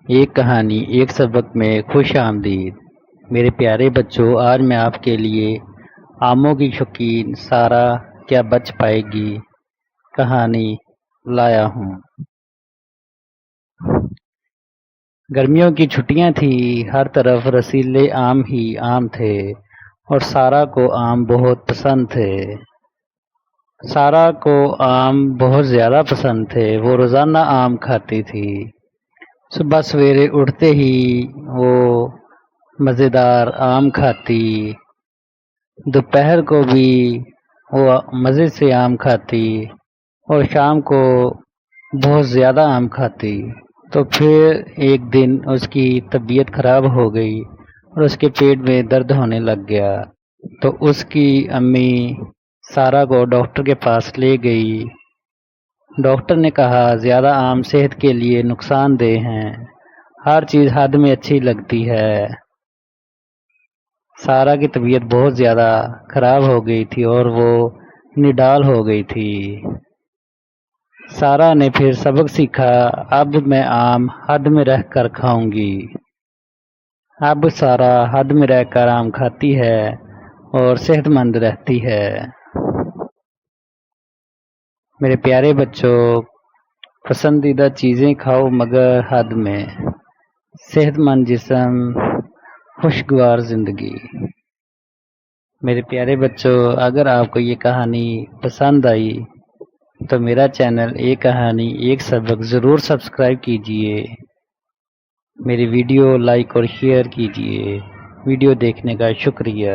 ایک کہانی ایک سبق میں خوش آمدید۔ میرے پیارے بچوں، آج میں آپ کے لیے آموں کی شوقین سارا کیا بچ پائے گی کہانی لایا ہوں۔ گرمیوں کی چھٹیاں تھی، ہر طرف رسیلے آم ہی آم تھے اور سارا کو آم بہت پسند تھے۔ سارا کو آم بہت زیادہ پسند تھے، وہ روزانہ آم کھاتی تھی۔ صبح سویرے اٹھتے ہی وہ مزیدار آم کھاتی، دوپہر کو بھی وہ مزے سے آم کھاتی اور شام کو بہت زیادہ آم کھاتی۔ تو پھر ایک دن اس کی طبیعت خراب ہو گئی اور اس کے پیٹ میں درد ہونے لگ گیا، تو اس کی امی سارا کو ڈاکٹر کے پاس لے گئی۔ ڈاکٹر نے کہا زیادہ آم صحت کے لیے نقصان دہ ہیں، ہر چیز حد میں اچھی لگتی ہے۔ سارا کی طبیعت بہت زیادہ خراب ہو گئی تھی اور وہ نڈال ہو گئی تھی۔ سارا نے پھر سبق سیکھا، اب میں آم حد میں رہ کر کھاؤں گی۔ اب سارا حد میں رہ کر آم کھاتی ہے اور صحت مند رہتی ہے۔ میرے پیارے بچوں، پسندیدہ چیزیں کھاؤ مگر حد میں، صحت مند جسم، خوشگوار زندگی۔ میرے پیارے بچوں، اگر آپ کو یہ کہانی پسند آئی تو میرا چینل ایک کہانی ایک سبق ضرور سبسکرائب کیجئے، میری ویڈیو لائک اور شیئر کیجئے۔ ویڈیو دیکھنے کا شکریہ۔